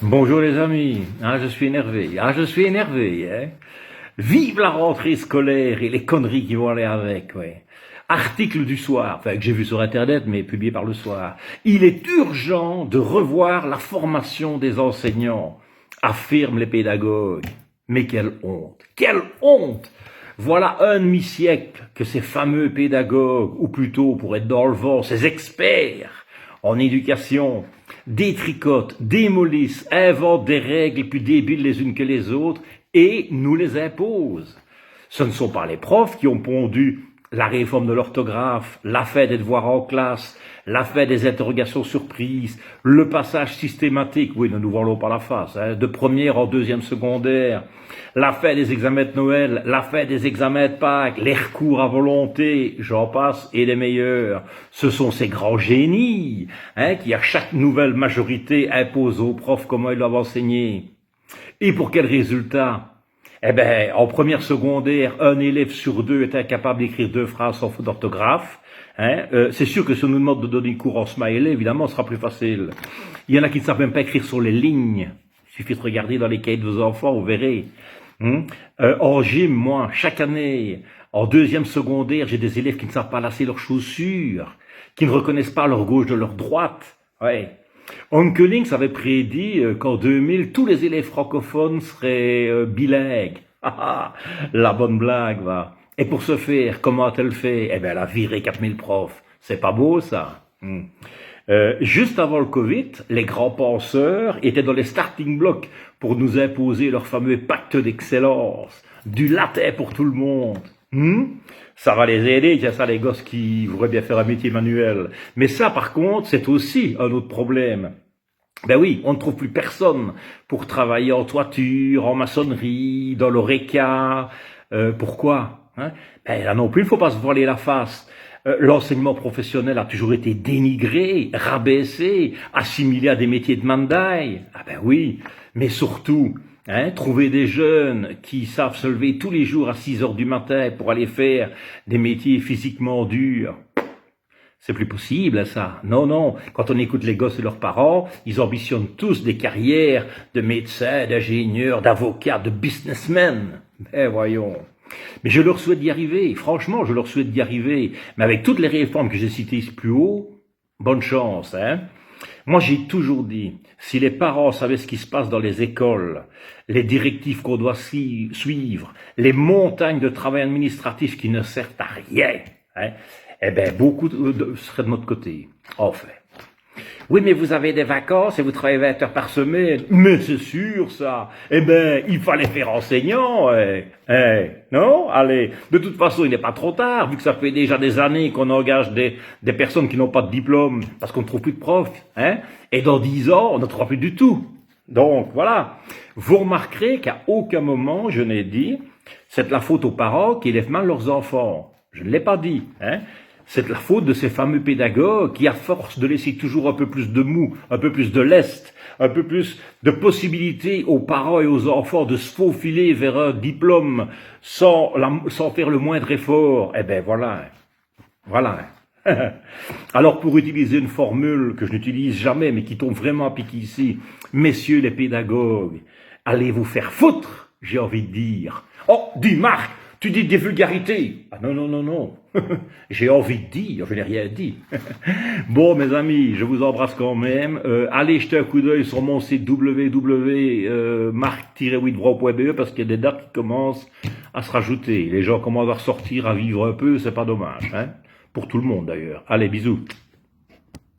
Bonjour les amis, je suis énervé, je suis énervé, hein. Vive la rentrée scolaire et les conneries qui vont aller avec, ouais. Article du soir, enfin que j'ai vu sur internet mais publié par le soir. Il est urgent de revoir la formation des enseignants, affirment les pédagogues. Mais quelle honte, quelle honte! Voilà un demi-siècle que ces fameux pédagogues, ou plutôt pour être dans le vent, ces experts en éducation, détricotent, démolissent, inventent des règles plus débiles les unes que les autres et nous les imposent. Ce ne sont pas les profs qui ont pondu la réforme de l'orthographe, la fin des devoirs en classe, la fin des interrogations surprises, le passage systématique, oui, ne nous voilons pas la face, de première en deuxième secondaire, la fin des examens de Noël, la fin des examens de Pâques, les recours à volonté, j'en passe, et les meilleurs. Ce sont ces grands génies qui, à chaque nouvelle majorité, imposent aux profs comment ils doivent enseigner. Et pour quel résultat? Eh ben, en première secondaire, un élève sur deux est incapable d'écrire 2 phrases sans faute d'orthographe. C'est sûr que si on nous demande de donner cours en smiley, évidemment, ce sera plus facile. Il y en a qui ne savent même pas écrire sur les lignes. Il suffit de regarder dans les cahiers de vos enfants, vous verrez. En gym, moi, chaque année, en deuxième secondaire, j'ai des élèves qui ne savent pas lasser leurs chaussures, qui ne reconnaissent pas leur gauche de leur droite. Ouais. Onkelings avait prédit qu'en 2000, tous les élèves francophones seraient bilingues. La bonne blague, va. Et pour ce faire, comment a-t-elle fait? Eh bien, elle a viré 4000 profs. C'est pas beau, ça. Juste avant le Covid, les grands penseurs étaient dans les starting blocks pour nous imposer leur fameux pacte d'excellence. Du latin pour tout le monde. Ça va les aider, tiens ça les gosses qui voudraient bien faire un métier manuel. Mais ça par contre, c'est aussi un autre problème. Ben oui, on ne trouve plus personne pour travailler en toiture, en maçonnerie, dans l'oreca. Pourquoi Ben là non plus, il ne faut pas se voiler la face. L'enseignement professionnel a toujours été dénigré, rabaissé, assimilé à des métiers de mandaille. Ah ben oui, mais surtout, trouver des jeunes qui savent se lever tous les jours à 6 heures du matin pour aller faire des métiers physiquement durs. C'est plus possible, ça. Non, non. Quand on écoute les gosses et leurs parents, ils ambitionnent tous des carrières de médecins, d'ingénieurs, d'avocats, de businessmen. Ben voyons. Mais je leur souhaite d'y arriver. Franchement, je leur souhaite d'y arriver. Mais avec toutes les réformes que j'ai citées plus haut, bonne chance, Moi, j'ai toujours dit, si les parents savaient ce qui se passe dans les écoles, les directives qu'on doit suivre, les montagnes de travail administratif qui ne servent à rien, eh ben, beaucoup seraient de notre côté. Enfin. Oui, mais vous avez des vacances et vous travaillez 20 heures par semaine. Mais c'est sûr, ça. Eh ben, il fallait faire enseignant, non? Allez. De toute façon, il n'est pas trop tard, vu que ça fait déjà des années qu'on engage des personnes qui n'ont pas de diplôme, parce qu'on ne trouve plus de profs, Et dans 10 ans, on ne trouvera plus du tout. Donc, voilà. Vous remarquerez qu'à aucun moment, je n'ai dit, c'est de la faute aux parents qui élèvent mal leurs enfants. Je ne l'ai pas dit, C'est de la faute de ces fameux pédagogues qui, à force de laisser toujours un peu plus de mou, un peu plus de lest, un peu plus de possibilités aux parents et aux enfants de se faufiler vers un diplôme sans faire le moindre effort, eh ben voilà. Voilà. Alors pour utiliser une formule que je n'utilise jamais mais qui tombe vraiment à pic ici, messieurs les pédagogues, allez vous faire foutre, j'ai envie de dire. Oh, dis Marc, tu dis des vulgarités. Ah non, non, non, non. J'ai envie de dire, je n'ai rien dit. Bon, mes amis, je vous embrasse quand même. Allez jeter un coup d'œil sur mon site www.marc-widvro.be parce qu'il y a des dates qui commencent à se rajouter. Les gens commencent à ressortir, à vivre un peu, c'est pas dommage. Pour tout le monde d'ailleurs. Allez, bisous.